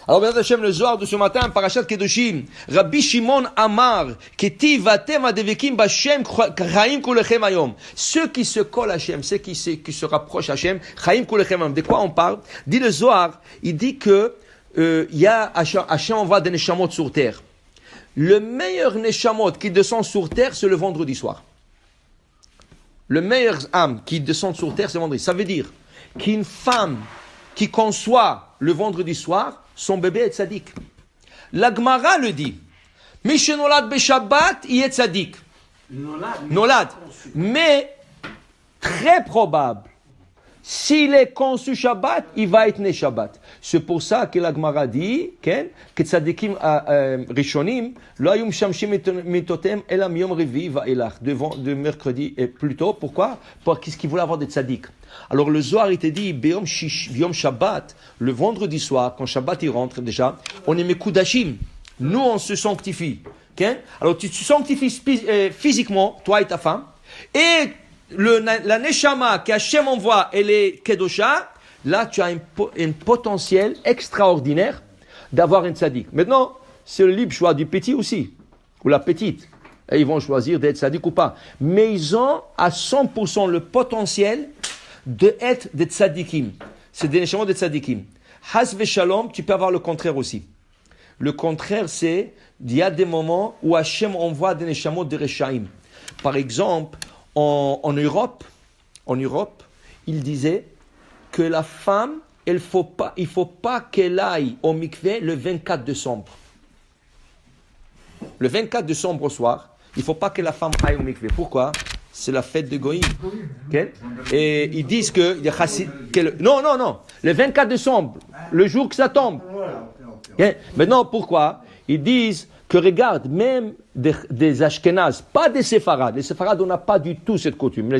Alors, Bézat Hashem, le Zohar de ce matin, Parashat Kedoshim, Rabbi Shimon Amar, Keti vatem adevekim bashem chaim kulechem ayom. Ceux qui se collent à Hashem, ceux qui se rapprochent à Hashem, chaim kulechem ayom. De quoi on parle? Dit le Zohar, il dit que y a Hashem envoie des neshamot sur terre. Le meilleur neshamot qui descend sur terre, c'est le vendredi soir. Le meilleur âme qui descend sur terre, c'est le vendredi. Ça veut dire qu'une femme qui conçoit le vendredi soir, son bébé est tzaddik. La Gemara le dit. Mishenolad beshabbat, il est tzaddik. Nolad. Mais, très probable, s'il est conçu Shabbat, il va être né Shabbat. C'est pour ça que la Gemara dit que tzaddikim rishonim lo hayum shamshim mitotem elam yom revi vaelach, de mercredi et plus tôt. Pourquoi? Parce qu'ils voulaient avoir des tzaddik. Alors le Zohar il te dit biyom Shabbat, le vendredi soir, quand Shabbat il rentre déjà, on est mekudashim. Nous on se sanctifie. Alors tu te sanctifies physiquement, toi et ta femme, et la neshama qu'Hachem envoie, elle est kedosha. Là, tu as un potentiel extraordinaire d'avoir un tzaddik. Maintenant, c'est le libre choix du petit aussi, ou la petite. Et ils vont choisir d'être tzaddik ou pas. Mais ils ont à 100% le potentiel d'être des tzaddikim. C'est des neshamot de tzaddikim. Has v'shalom, tu peux avoir le contraire aussi. Le contraire, c'est, il y a des moments où Hachem envoie des neshamot de reshaim. Par exemple, en Europe, il disait que la femme, il ne faut pas qu'elle aille au mikvé le 24 décembre. Le 24 décembre au soir, il ne faut pas que la femme aille au mikvé. Pourquoi? C'est la fête de Goïm. Okay? Et ils disent que... Non. Le 24 décembre, le jour que ça tombe. Okay? Maintenant, pourquoi? Ils disent que regarde, même des Ashkénazes, pas des Séfarades. Les Séfarades, on n'a pas du tout cette coutume.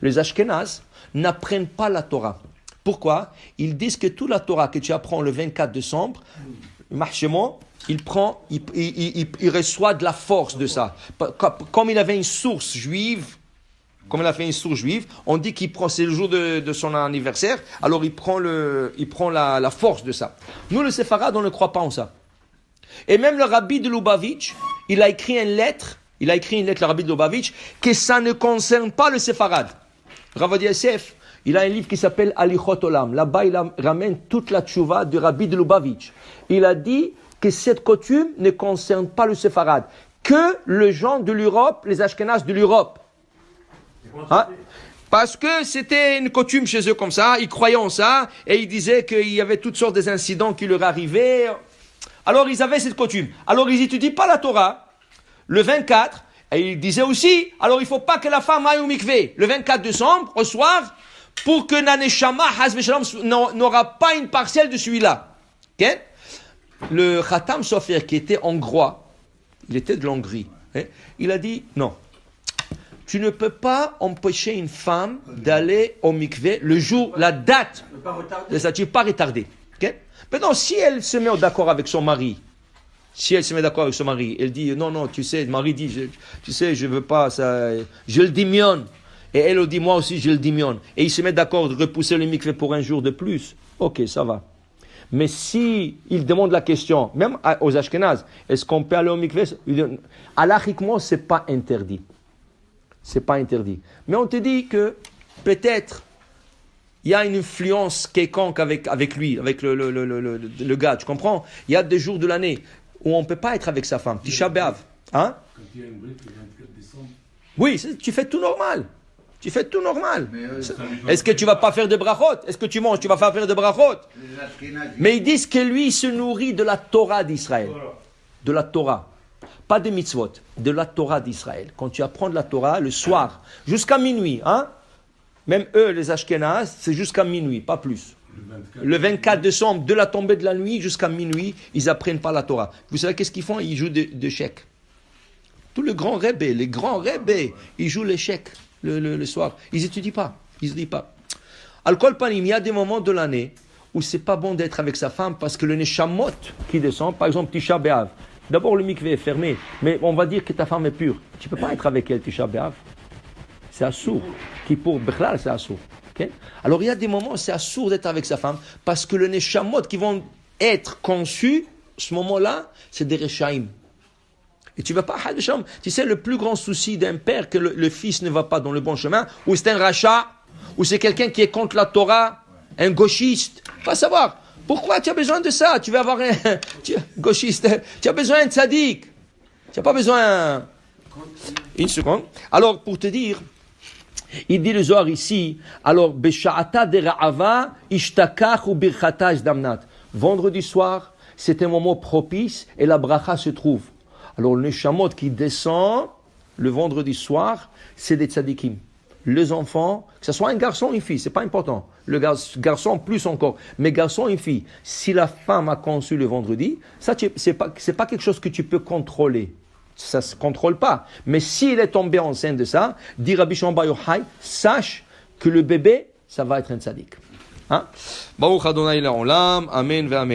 Les Ashkénazes n'apprennent pas la Torah. Pourquoi? Ils disent que toute la Torah que tu apprends le 24 décembre, marchement, il reçoit de la force de ça. Comme il avait une source juive, on dit qu'il prend, c'est le jour de son anniversaire, alors il prend la force de ça. Nous, les Séfarades, on ne croit pas en ça. Et même le rabbi de Lubavitch, il a écrit une lettre, le rabbi de Lubavitch, que ça ne concerne pas le séfarade. Rav Ovadia Yosef, il a un livre qui s'appelle Alichot Olam. Là-bas, il ramène toute la tchouva du rabbi de Lubavitch. Il a dit que cette coutume ne concerne pas le séfarade, que les gens de l'Europe, les Ashkénazes de l'Europe. Hein? Parce que c'était une coutume chez eux comme ça, ils croyaient en ça, et ils disaient qu'il y avait toutes sortes d'incidents qui leur arrivaient. Alors ils avaient cette coutume. Alors ils n'étudient pas la Torah le 24. Et ils disaient aussi, alors il ne faut pas que la femme aille au mikvé le 24 décembre, au soir, pour que Naneshama, Haz Veshalom, n'aura pas une parcelle de celui-là. Okay? Le Khatam Sofer, qui était hongrois, il était de l'Hongrie, il a dit, non, tu ne peux pas empêcher une femme d'aller au mikvé le jour, la date, tu ne peux pas retarder. Okay? Maintenant, si elle se met d'accord avec son mari, elle dit, non, tu sais, le mari dit, tu sais, je veux pas ça, je le dimionne. Et elle dit, moi aussi, je le dimionne. Et il se met d'accord de repousser le mikvé pour un jour de plus. Ok, ça va. Mais si il demande la question, même aux Ashkénazes, est-ce qu'on peut aller au mikvé? Halachiquement, c'est pas interdit. C'est pas interdit. Mais on te dit que, peut-être, il y a une influence quelconque avec lui, avec le gars, tu comprends? Il y a des jours de l'année où on ne peut pas être avec sa femme. Tisha B'Av. Hein? Quand il y a une brique le 24 décembre. Oui, tu fais tout normal. Est-ce que tu ne vas pas faire de brachot? Est-ce que tu manges? Tu vas pas faire de brachot? Mais ils disent que lui, il se nourrit de la Torah d'Israël. De la Torah. Pas des mitzvot. De la Torah d'Israël. Quand tu apprends de la Torah, le soir, jusqu'à minuit, hein? Même eux, les Ashkénazes, c'est jusqu'à minuit, pas plus. Le 24 décembre, de la tombée de la nuit jusqu'à minuit, ils apprennent pas la Torah. Vous savez qu'est-ce qu'ils font? Ils jouent de chèques. Tous les grands rebbés, ils jouent les chèques le soir. Ils n'étudient pas. Al-Kol Panim, il y a des moments de l'année où c'est pas bon d'être avec sa femme parce que le neshamot qui descend, par exemple Tisha B'Av, d'abord le mikvé est fermé, mais on va dire que ta femme est pure. Tu peux pas être avec elle Tisha B'Av. C'est assourd. Qui pour Bechlal, c'est assourd. Okay? Alors il y a des moments où c'est assourd d'être avec sa femme parce que le neshamot qui vont être conçu, ce moment-là, c'est des Rechaim. Et tu vas pas, tu sais, le plus grand souci d'un père que le fils ne va pas dans le bon chemin, ou c'est un rachat, ou c'est quelqu'un qui est contre la Torah, un gauchiste. Pas savoir. Pourquoi tu as besoin de ça? Tu vas avoir un gauchiste. Tu as besoin d'un tzaddik. Tu n'as pas besoin. Une seconde. Alors, pour te dire, il dit le Zohar ici, alors, Besha'ata de Ra'ava, Ishtakach ou Birchata Damnat. Vendredi soir, c'est un moment propice et la bracha se trouve. Alors, le neshamot qui descend le vendredi soir, c'est des tzaddikim. Les enfants, que ce soit un garçon ou une fille, c'est pas important. Le garçon plus encore, mais garçon et fille. Si la femme a conçu le vendredi, ça c'est pas quelque chose que tu peux contrôler. Ça se contrôle pas. Mais s'il est tombé enceinte de ça, dit Rabbi Shimon Bar Yochai, sache que le bébé, ça va être un tzaddik. Hein? Baruch Adonai Le'olam, Amen ve Amen.